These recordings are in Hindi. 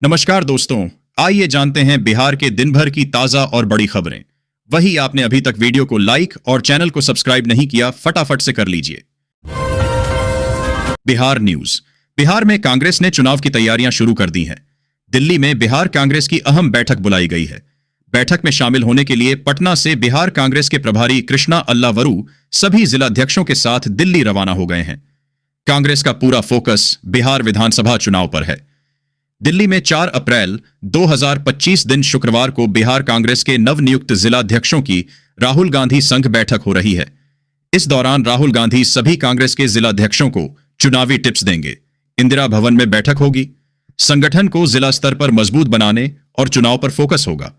नमस्कार दोस्तों, आइए जानते हैं बिहार के दिन भर की ताजा और बड़ी खबरें। वही आपने अभी तक वीडियो को लाइक और चैनल को सब्सक्राइब नहीं किया, फटाफट से कर लीजिए। बिहार न्यूज। बिहार में कांग्रेस ने चुनाव की तैयारियां शुरू कर दी हैं। दिल्ली में बिहार कांग्रेस की अहम बैठक बुलाई गई है। बैठक में शामिल होने के लिए पटना से बिहार कांग्रेस के प्रभारी कृष्णा अल्लावरू सभी जिलाध्यक्षों के साथ दिल्ली रवाना हो गए हैं। कांग्रेस का पूरा फोकस बिहार विधानसभा चुनाव पर है। दिल्ली में 4 अप्रैल 2025 दिन शुक्रवार को बिहार कांग्रेस के नवनियुक्त जिलाध्यक्षों की राहुल गांधी संघ बैठक हो रही है। इस दौरान राहुल गांधी सभी कांग्रेस के जिलाध्यक्षों को चुनावी टिप्स देंगे। इंदिरा भवन में बैठक होगी। संगठन को जिला स्तर पर मजबूत बनाने और चुनाव पर फोकस होगा।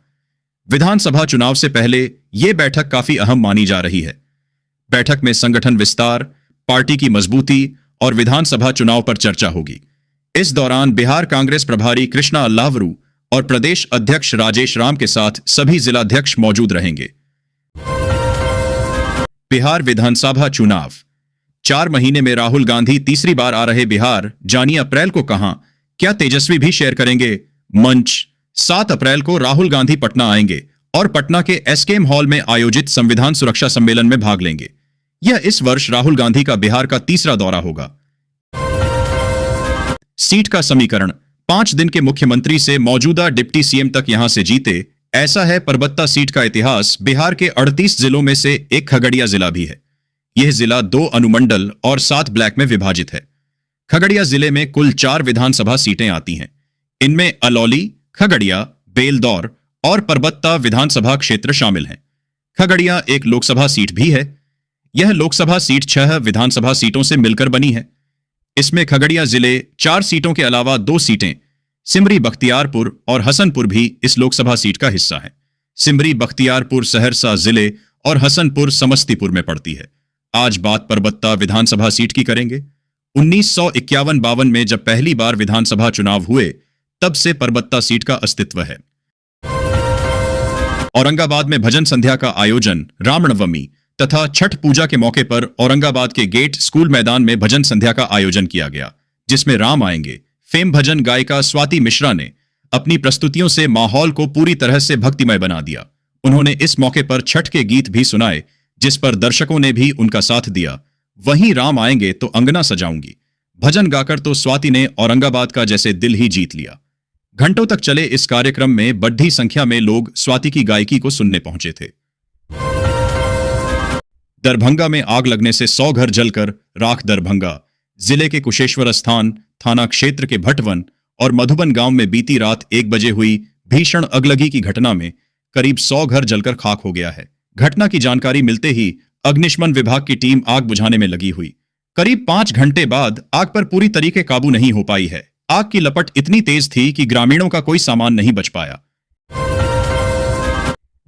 विधानसभा चुनाव से पहले यह बैठक काफी अहम मानी जा रही है। बैठक में संगठन विस्तार, पार्टी की मजबूती और विधानसभा चुनाव पर चर्चा होगी। इस दौरान बिहार कांग्रेस प्रभारी कृष्णा अल्लावरू और प्रदेश अध्यक्ष राजेश राम के साथ सभी जिलाध्यक्ष मौजूद रहेंगे। बिहार विधानसभा चुनाव। 4 महीने में राहुल गांधी तीसरी बार आ रहे बिहार, जानिए अप्रैल को कहां, क्या तेजस्वी भी शेयर करेंगे मंच। 7 अप्रैल को राहुल गांधी पटना आएंगे और पटना के एसकेएम हॉल में आयोजित संविधान सुरक्षा सम्मेलन में भाग लेंगे। यह इस वर्ष राहुल गांधी का बिहार का तीसरा दौरा होगा। सीट का समीकरण। 5 दिन के मुख्यमंत्री से मौजूदा डिप्टी सीएम तक यहां से जीते, ऐसा है परबत्ता सीट का इतिहास। बिहार के 38 जिलों में से एक खगड़िया जिला भी है। यह जिला 2 अनुमंडल और 7 ब्लॉक में विभाजित है। खगड़िया जिले में कुल 4 विधानसभा सीटें आती हैं। इनमें अलौली, खगड़िया, बेलदौर और परबत्ता विधानसभा क्षेत्र शामिल हैं। खगड़िया एक लोकसभा सीट भी है। यह लोकसभा सीट 6 विधानसभा सीटों से मिलकर बनी है। इसमें खगड़िया जिले 4 सीटों के अलावा 2 सीटें सिमरी बख्तियारपुर और हसनपुर भी इस लोकसभा सीट का हिस्सा है। सिमरी बख्तियारपुर सहरसा जिले और हसनपुर समस्तीपुर में पड़ती है। आज बात परबत्ता विधानसभा सीट की करेंगे। 1951-52 में जब पहली बार विधानसभा चुनाव हुए, तब से परबत्ता सीट का अस्तित्व है। औरंगाबाद में भजन संध्या का आयोजन रामनवमी तथा छठ पूजा के मौके पर औरंगाबाद के गेट स्कूल मैदान में भजन संध्या का आयोजन किया गया, जिसमें राम आएंगे फेम भजन गायिका स्वाति मिश्रा ने अपनी प्रस्तुतियों से माहौल को पूरी तरह से भक्तिमय बना दिया। उन्होंने इस मौके पर छठ के गीत भी सुनाए, जिस पर दर्शकों ने भी उनका साथ दिया। वहीं राम आएंगे तो अंगना सजाऊंगी भजन गाकर तो स्वाति ने औरंगाबाद का जैसे दिल ही जीत लिया। घंटों तक चले इस कार्यक्रम में बड़ी संख्या में लोग स्वाति की गायकी को सुनने पहुंचे थे। दरभंगा में आग लगने से 100 घर जलकर राख। दरभंगा जिले के कुशेश्वर स्थान थाना क्षेत्र के भटवन और मधुबन गांव में बीती रात 1 बजे हुई भीषण अगलगी की घटना में करीब 100 घर जलकर खाक हो गया है। घटना की जानकारी मिलते ही अग्निशमन विभाग की टीम आग बुझाने में लगी हुई। करीब 5 घंटे बाद आग पर पूरी तरीके काबू नहीं हो पाई है। आग की लपट इतनी तेज थी कि ग्रामीणों का कोई सामान नहीं बच पाया।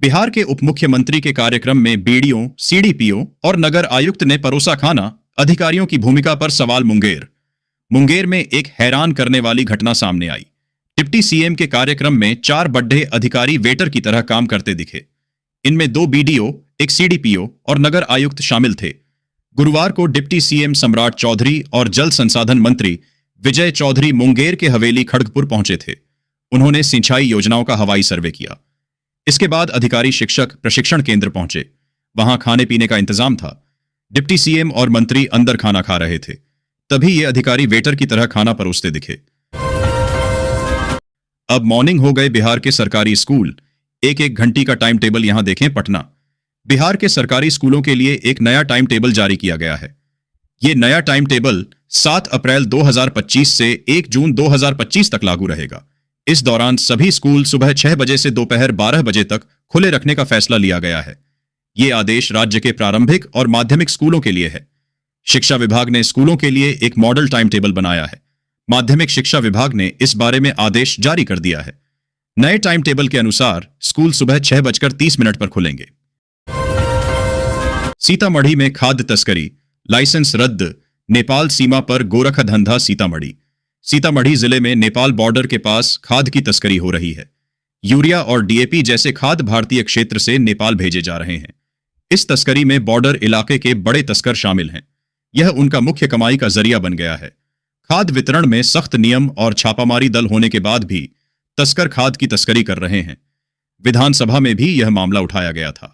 बिहार के उप मुख्यमंत्री के कार्यक्रम में बीडीओ, सीडीपीओ और नगर आयुक्त ने परोसा खाना। अधिकारियों की भूमिका पर सवाल। मुंगेर में एक हैरान करने वाली घटना सामने आई। डिप्टी सीएम के कार्यक्रम में 4 बड्ढे अधिकारी वेटर की तरह काम करते दिखे। इनमें 2 बीडीओ, एक सीडीपीओ और नगर आयुक्त शामिल थे। गुरुवार को डिप्टी सीएम सम्राट चौधरी और जल संसाधन मंत्री विजय चौधरी मुंगेर के हवेली खड़गपुर पहुंचे थे। उन्होंने सिंचाई योजनाओं का हवाई सर्वे किया। इसके बाद अधिकारी शिक्षक प्रशिक्षण केंद्र पहुंचे। वहां खाने पीने का इंतजाम था। डिप्टी सीएम और मंत्री अंदर खाना खा रहे थे। तभी ये अधिकारी वेटर की तरह खाना परोसते दिखे। अब मॉर्निंग हो गए बिहार के सरकारी स्कूल। 1-1 घंटी का टाइम टेबल यहां देखें। पटना बिहार के सरकारी स्कूलों के लिए एक नया टाइम टेबल जारी किया गया है। यह नया टाइम टेबल 7 अप्रैल 2025 से 1 जून 2025 तक लागू रहेगा। इस दौरान सभी स्कूल सुबह 6 बजे से दोपहर 12 बजे तक खुले रखने का फैसला लिया गया है। यह आदेश राज्य के प्रारंभिक और माध्यमिक स्कूलों के लिए है। शिक्षा विभाग ने स्कूलों के लिए एक मॉडल टाइम टेबल बनाया है। माध्यमिक शिक्षा विभाग ने इस बारे में आदेश जारी कर दिया है। नए टाइम टेबल के अनुसार स्कूल सुबह 6:30 पर खुलेंगे। सीतामढ़ी में खाद्य तस्करी, लाइसेंस रद्द। नेपाल सीमा पर गोरखा धंधा। सीतामढ़ी जिले में नेपाल बॉर्डर के पास खाद की तस्करी हो रही है। यूरिया और डीएपी जैसे खाद भारतीय क्षेत्र से नेपाल भेजे जा रहे हैं। इस तस्करी में बॉर्डर इलाके के बड़े तस्कर शामिल हैं। यह उनका मुख्य कमाई का जरिया बन गया है। खाद वितरण में सख्त नियम और छापामारी दल होने के बाद भी तस्कर खाद की तस्करी कर रहे हैं। विधानसभा में भी यह मामला उठाया गया था।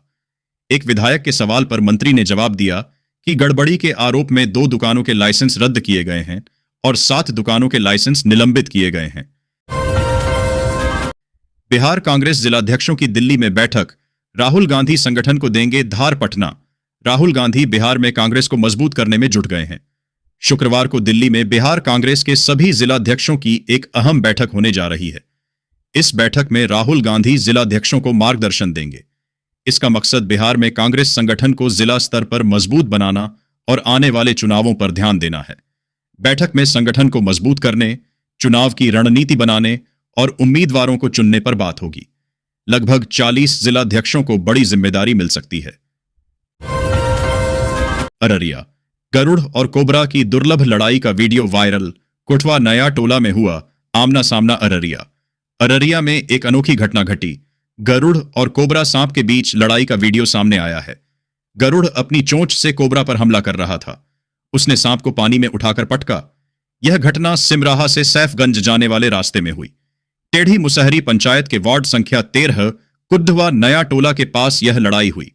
एक विधायक के सवाल पर मंत्री ने जवाब दिया कि गड़बड़ी के आरोप में 2 दुकानों के लाइसेंस रद्द किए गए हैं और 7 दुकानों के लाइसेंस निलंबित किए गए हैं। बिहार कांग्रेस जिलाध्यक्षों की दिल्ली में बैठक, राहुल गांधी संगठन को देंगे धार पटना। राहुल गांधी बिहार में कांग्रेस को मजबूत करने में जुट गए हैं। शुक्रवार को दिल्ली में बिहार कांग्रेस के सभी जिलाध्यक्षों की एक अहम बैठक होने जा रही है। इस बैठक में राहुल गांधी जिलाध्यक्षों को मार्गदर्शन देंगे। इसका मकसद बिहार में कांग्रेस संगठन को जिला स्तर पर मजबूत बनाना और आने वाले चुनावों पर ध्यान देना है। बैठक में संगठन को मजबूत करने, चुनाव की रणनीति बनाने और उम्मीदवारों को चुनने पर बात होगी। लगभग 40 जिलाध्यक्षों को बड़ी जिम्मेदारी मिल सकती है। अररिया, गरुड़ और कोबरा की दुर्लभ लड़ाई का वीडियो वायरल। कोटवा नया टोला में हुआ आमना सामना। अररिया में एक अनोखी घटना घटी। गरुड़ और कोबरा सांप के बीच लड़ाई का वीडियो सामने आया है। गरुड़ अपनी चोंच से कोबरा पर हमला कर रहा था। उसने सांप को पानी में उठाकर पटका। यह घटना सिमराहा से सैफगंज जाने वाले रास्ते में हुई। टेढ़ी मुसहरी पंचायत के वार्ड संख्या 13 कुद्धवा नया टोला के पास यह लड़ाई हुई।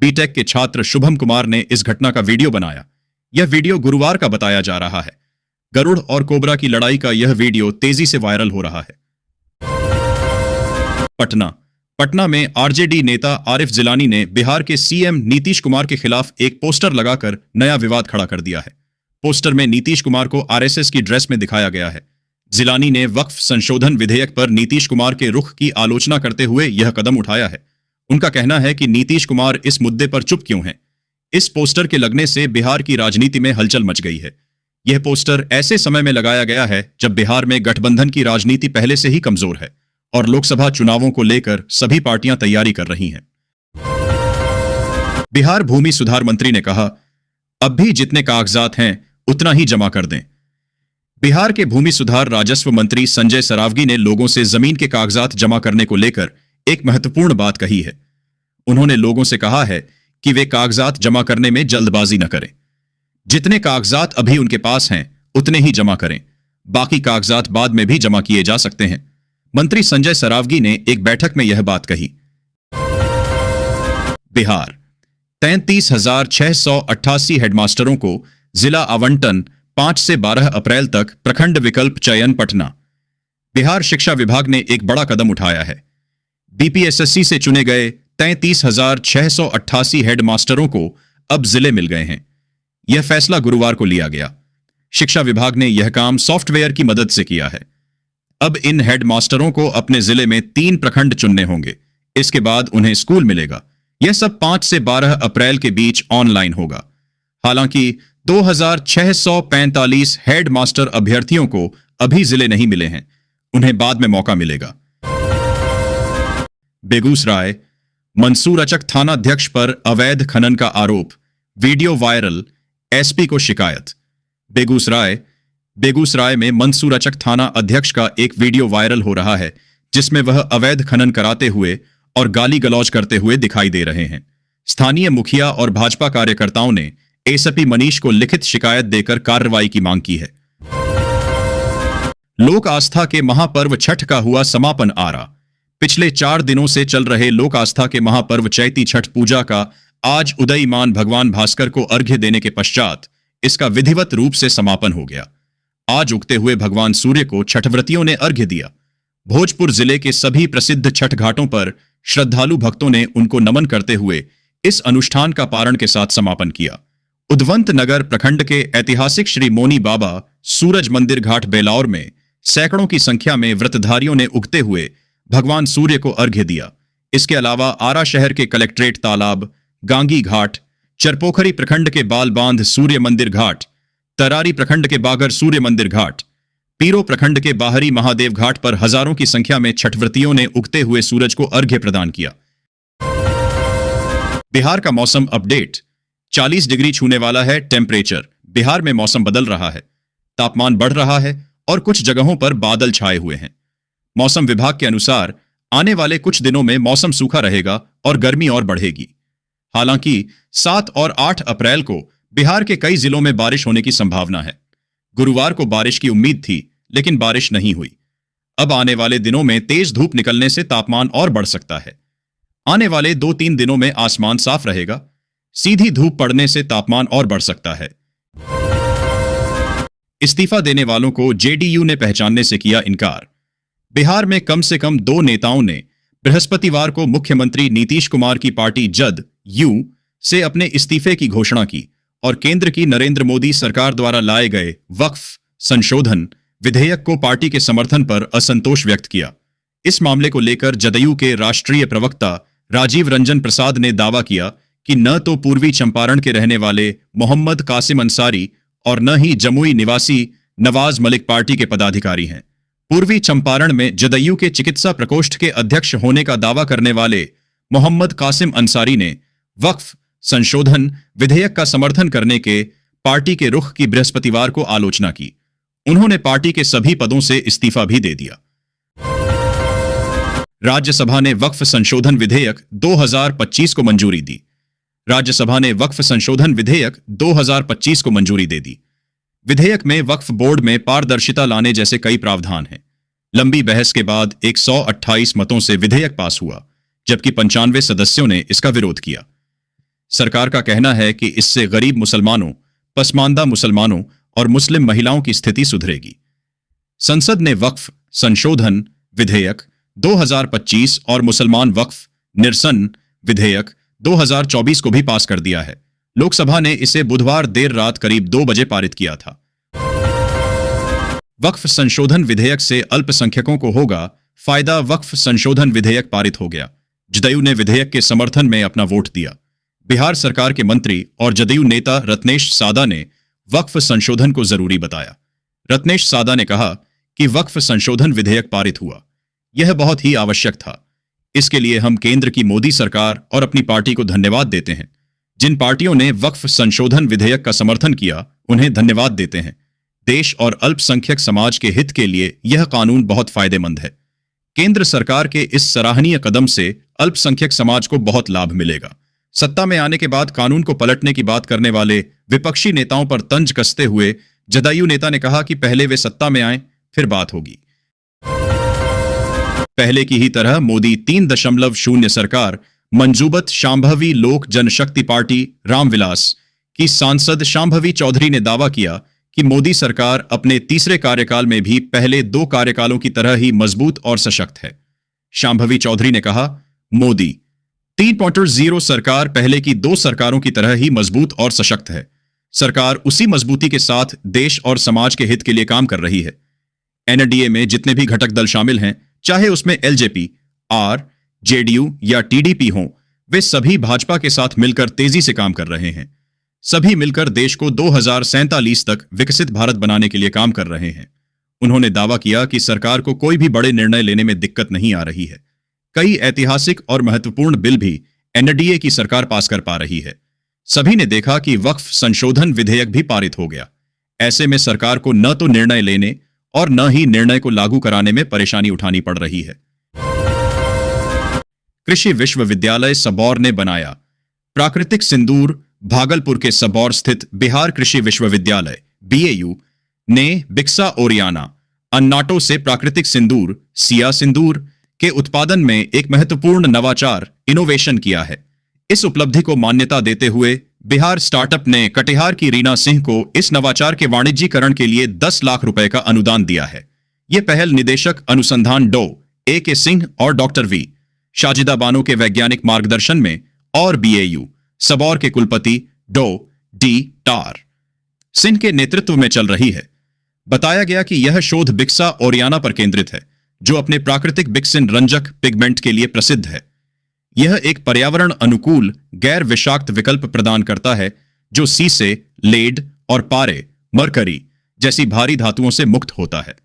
बीटेक के छात्र शुभम कुमार ने इस घटना का वीडियो बनाया। यह वीडियो गुरुवार का बताया जा रहा है। गरुड़ और कोबरा की लड़ाई का यह वीडियो तेजी से वायरल हो रहा है। पटना में आरजेडी नेता आरिफ जिलानी ने बिहार के सीएम नीतीश कुमार के खिलाफ एक पोस्टर लगाकर नया विवाद खड़ा कर दिया है। पोस्टर में नीतीश कुमार को आरएसएस की ड्रेस में दिखाया गया है। जिलानी ने वक्फ संशोधन विधेयक पर नीतीश कुमार के रुख की आलोचना करते हुए यह कदम उठाया है। उनका कहना है कि नीतीश कुमार इस मुद्दे पर चुप क्यों हैं। इस पोस्टर के लगने से बिहार की राजनीति में हलचल मच गई है। यह पोस्टर ऐसे समय में लगाया गया है जब बिहार में गठबंधन की राजनीति पहले से ही कमजोर है और लोकसभा चुनावों को लेकर सभी पार्टियां तैयारी कर रही हैं। बिहार भूमि सुधार मंत्री ने कहा, अब भी जितने कागजात हैं उतना ही जमा कर दें। बिहार के भूमि सुधार राजस्व मंत्री संजय सरावगी ने लोगों से जमीन के कागजात जमा करने को लेकर एक महत्वपूर्ण बात कही है। उन्होंने लोगों से कहा है कि वे कागजात जमा करने में जल्दबाजी न करें। जितने कागजात अभी उनके पास हैं उतने ही जमा करें। बाकी कागजात बाद में भी जमा किए जा सकते हैं। मंत्री संजय सरावगी ने एक बैठक में यह बात कही। बिहार 33,688 हेडमास्टरों को जिला आवंटन 5 से 12 अप्रैल तक। प्रखंड विकल्प चयन पटना। बिहार शिक्षा विभाग ने एक बड़ा कदम उठाया है। बीपीएसएससी से चुने गए 33,688 हेडमास्टरों को अब जिले मिल गए हैं। यह फैसला गुरुवार को लिया गया। शिक्षा विभाग ने यह काम सॉफ्टवेयर की मदद से किया है। अब इन हेडमास्टरों को अपने जिले में 3 प्रखंड चुनने होंगे। इसके बाद उन्हें स्कूल मिलेगा। यह सब 5 से 12 अप्रैल के बीच ऑनलाइन होगा। हालांकि 2,645 हेडमास्टर अभ्यर्थियों को अभी जिले नहीं मिले हैं। उन्हें बाद में मौका मिलेगा। बेगूसराय, मंसूरचक थानाध्यक्ष पर अवैध खनन का आरोप। वीडियो वायरल, एसपी को शिकायत। बेगूसराय में मंसूरचक थाना अध्यक्ष का एक वीडियो वायरल हो रहा है जिसमें वह अवैध खनन कराते हुए और गाली गलौज करते हुए दिखाई दे रहे हैं। स्थानीय मुखिया और भाजपा कार्यकर्ताओं ने एसपी मनीष को लिखित शिकायत देकर कार्रवाई की मांग की है। लोक आस्था के महापर्व छठ का हुआ समापन आरा। पिछले 4 दिनों से चल रहे लोक आस्था के महापर्व चैती छठ पूजा का आज उदयीमान भगवान भास्कर को अर्घ्य देने के पश्चात इसका विधिवत रूप से समापन हो गया। आज उगते हुए भगवान सूर्य को छठव्रतियों ने अर्घ्य दिया। भोजपुर जिले के सभी प्रसिद्ध छठ घाटों पर श्रद्धालु भक्तों ने उनको नमन करते हुए इस अनुष्ठान का पारण के साथ समापन किया। उद्वंत नगर प्रखंड के ऐतिहासिक श्री मोनी बाबा सूरज मंदिर घाट बेलाौर में सैकड़ों की संख्या में व्रतधारियों ने उगते हुए भगवान सूर्य को अर्घ्य दिया। इसके अलावा आरा शहर के कलेक्ट्रेट तालाब, गांगी घाट, चरपोखरी प्रखंड के बाल बांध सूर्य मंदिर घाट, तरारी प्रखंड के बागर सूर्य मंदिर घाट, पीरो प्रखंड के बाहरी महादेव घाट पर हजारों की संख्या में छठव्रतियों ने उगते हुए सूरज को अर्घ्य प्रदान किया। बिहार का मौसम अपडेट। 40 डिग्री छूने वाला है टेम्परेचर। बिहार में मौसम बदल रहा है। तापमान बढ़ रहा है और कुछ जगहों पर बादल छाए हुए हैं। मौसम विभाग के अनुसार आने वाले कुछ दिनों में मौसम सूखा रहेगा और गर्मी और बढ़ेगी। हालांकि 7 और 8 अप्रैल को बिहार के कई जिलों में बारिश होने की संभावना है। गुरुवार को बारिश की उम्मीद थी लेकिन बारिश नहीं हुई। अब आने वाले दिनों में तेज धूप निकलने से तापमान और बढ़ सकता है। आने वाले 2-3 दिनों में आसमान साफ रहेगा। सीधी धूप पड़ने से तापमान और बढ़ सकता है। इस्तीफा देने वालों को जेडीयू ने पहचानने से किया इनकार। बिहार में कम से कम 2 नेताओं ने बृहस्पतिवार को मुख्यमंत्री नीतीश कुमार की पार्टी जदयू से अपने इस्तीफे की घोषणा की और केंद्र की नरेंद्र मोदी सरकार द्वारा लाए गए वक्फ संशोधन विधेयक को पार्टी के समर्थन पर असंतोष व्यक्त किया। इस मामले को लेकर जदयू के राष्ट्रीय प्रवक्ता राजीव रंजन प्रसाद ने दावा किया कि न तो पूर्वी चंपारण के रहने वाले मोहम्मद कासिम अंसारी और न ही जमुई निवासी नवाज मलिक पार्टी के पदाधिकारी हैं। पूर्वी चंपारण में जदयू के चिकित्सा प्रकोष्ठ के अध्यक्ष होने का दावा करने वाले मोहम्मद कासिम अंसारी ने वक्फ संशोधन विधेयक का समर्थन करने के पार्टी के रुख की बृहस्पतिवार को आलोचना की। उन्होंने पार्टी के सभी पदों से इस्तीफा भी दे दिया। राज्यसभा ने वक्फ संशोधन विधेयक 2025 को मंजूरी दी। राज्यसभा ने वक्फ संशोधन विधेयक 2025 को मंजूरी दे दी। विधेयक में वक्फ बोर्ड में पारदर्शिता लाने जैसे कई प्रावधान हैं। लंबी बहस के बाद 128 मतों से विधेयक पास हुआ, जबकि 95 सदस्यों ने इसका विरोध किया। सरकार का कहना है कि इससे गरीब मुसलमानों, पसमानदा मुसलमानों और मुस्लिम महिलाओं की स्थिति सुधरेगी। संसद ने वक्फ संशोधन विधेयक 2025 और मुसलमान वक्फ निरसन विधेयक 2024 को भी पास कर दिया है। लोकसभा ने इसे बुधवार देर रात करीब 2 बजे पारित किया था। वक्फ संशोधन विधेयक से अल्पसंख्यकों को होगा फायदा। वक्फ संशोधन विधेयक पारित हो गया। जदयू ने विधेयक के समर्थन में अपना वोट दिया। बिहार सरकार के मंत्री और जदयू नेता रत्नेश सादा ने वक्फ संशोधन को जरूरी बताया। रत्नेश सादा ने कहा कि वक्फ संशोधन विधेयक पारित हुआ, यह बहुत ही आवश्यक था। इसके लिए हम केंद्र की मोदी सरकार और अपनी पार्टी को धन्यवाद देते हैं। जिन पार्टियों ने वक्फ संशोधन विधेयक का समर्थन किया, उन्हें धन्यवाद देते हैं। देश और अल्पसंख्यक समाज के हित के लिए यह कानून बहुत फायदेमंद है। केंद्र सरकार के इस सराहनीय कदम से अल्पसंख्यक समाज को बहुत लाभ मिलेगा। सत्ता में आने के बाद कानून को पलटने की बात करने वाले विपक्षी नेताओं पर तंज कसते हुए जदयू नेता ने कहा कि पहले वे सत्ता में आए, फिर बात होगी। पहले की ही तरह मोदी 3.0 सरकार मंजूबत शांभवी लोक जनशक्ति पार्टी रामविलास की सांसद शांभवी चौधरी ने दावा किया कि मोदी सरकार अपने तीसरे कार्यकाल में भी पहले 2 कार्यकालों की तरह ही मजबूत और सशक्त है। शांभवी चौधरी ने कहा, मोदी 3.0 सरकार पहले की 2 सरकारों की तरह ही मजबूत और सशक्त है। सरकार उसी मजबूती के साथ देश और समाज के हित के लिए काम कर रही है। एनडीए में जितने भी घटक दल शामिल हैं, चाहे उसमें एलजेपी, आर, जेडीयू या टीडीपी हों, वे सभी भाजपा के साथ मिलकर तेजी से काम कर रहे हैं। सभी मिलकर देश को 2047 तक विकसित भारत बनाने के लिए काम कर रहे हैं। उन्होंने दावा किया कि सरकार को कोई भी बड़े निर्णय लेने में दिक्कत नहीं आ रही है। कई ऐतिहासिक और महत्वपूर्ण बिल भी एनडीए की सरकार पास कर पा रही है। सभी ने देखा कि वक्फ संशोधन विधेयक भी पारित हो गया। ऐसे में सरकार को न तो निर्णय लेने और न ही निर्णय को लागू कराने में परेशानी उठानी पड़ रही है। कृषि विश्वविद्यालय सबौर ने बनाया प्राकृतिक सिंदूर। भागलपुर के सबौर स्थित बिहार कृषि विश्वविद्यालय बीएयू ने बिक्सा ओरियाना अन्नाटो से प्राकृतिक सिंदूर सिया सिंदूर के उत्पादन में एक महत्वपूर्ण नवाचार इनोवेशन किया है। इस उपलब्धि को मान्यता देते हुए बिहार स्टार्टअप ने कटिहार की रीना सिंह को इस नवाचार के वाणिज्यीकरण के लिए 10 लाख रुपए का अनुदान दिया है। यह पहल निदेशक अनुसंधान डॉ ए.के. सिंह और डॉक्टर वी. शाजिदा बानो के वैज्ञानिक मार्गदर्शन में और बीएयू सबौर के कुलपति डॉ डी. टार सिंह के नेतृत्व में चल रही है। बताया गया कि यह शोध बिक्सा ओरियाना पर केंद्रित है, जो अपने प्राकृतिक बिक्सिन रंजक पिगमेंट के लिए प्रसिद्ध है। यह एक पर्यावरण अनुकूल गैर विषाक्त विकल्प प्रदान करता है, जो सीसे, लेड और पारे, मरकरी जैसी भारी धातुओं से मुक्त होता है।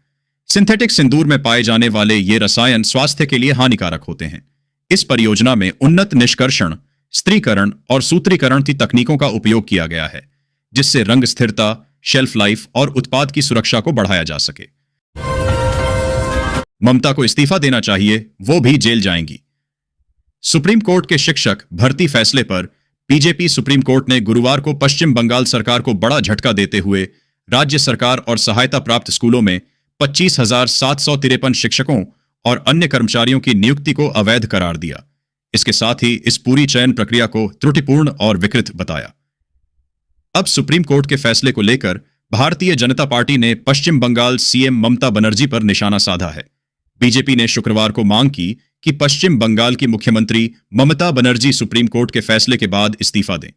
सिंथेटिक सिंदूर में पाए जाने वाले ये रसायन स्वास्थ्य के लिए हानिकारक होते हैं। इस परियोजना में उन्नत निष्कर्षण, स्त्रीकरण और सूत्रीकरण की तकनीकों का उपयोग किया गया है, जिससे रंग स्थिरता, शेल्फ लाइफ और उत्पाद की सुरक्षा को बढ़ाया जा सके। ममता को इस्तीफा देना चाहिए, वो भी जेल जाएंगी। सुप्रीम कोर्ट के शिक्षक भर्ती फैसले पर बीजेपी सुप्रीम कोर्ट ने गुरुवार को पश्चिम बंगाल सरकार को बड़ा झटका देते हुए राज्य सरकार और सहायता प्राप्त स्कूलों में 25,753 शिक्षकों और अन्य कर्मचारियों की नियुक्ति को अवैध करार दिया। इसके साथ ही इस पूरी चयन प्रक्रिया को त्रुटिपूर्ण और विकृत बताया। अब सुप्रीम कोर्ट के फैसले को लेकर भारतीय जनता पार्टी ने पश्चिम बंगाल सीएम ममता बनर्जी पर निशाना साधा है। बीजेपी ने शुक्रवार को मांग की कि पश्चिम बंगाल की मुख्यमंत्री ममता बनर्जी सुप्रीम कोर्ट के फैसले के बाद इस्तीफा दें।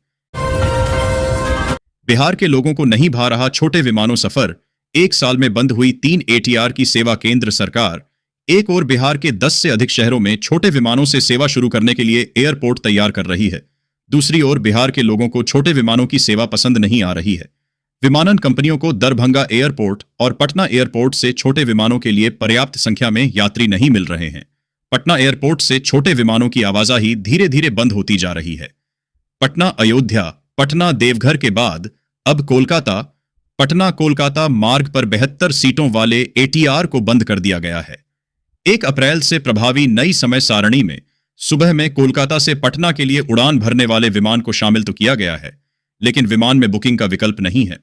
बिहार के लोगों को नहीं भा रहा छोटे विमानों सफर, एक साल में बंद हुई 3 एटीआर की सेवा। केंद्र सरकार एक और बिहार के 10 से अधिक शहरों में छोटे विमानों से सेवा शुरू करने के लिए एयरपोर्ट तैयार कर रही है। दूसरी ओर बिहार के लोगों को छोटे विमानों की सेवा पसंद नहीं आ रही है। विमानन कंपनियों को दरभंगा एयरपोर्ट और पटना एयरपोर्ट से छोटे विमानों के लिए पर्याप्त संख्या में यात्री नहीं मिल रहे हैं। पटना एयरपोर्ट से छोटे विमानों की आवाजाही धीरे धीरे बंद होती जा रही है। पटना अयोध्या, पटना देवघर के बाद अब कोलकाता, पटना कोलकाता मार्ग पर 72 सीटों वाले एटीआर को बंद कर दिया गया है। 1 अप्रैल से प्रभावी नई समय सारणी में सुबह में कोलकाता से पटना के लिए उड़ान भरने वाले विमान को शामिल तो किया गया है, लेकिन विमान में बुकिंग का विकल्प नहीं है।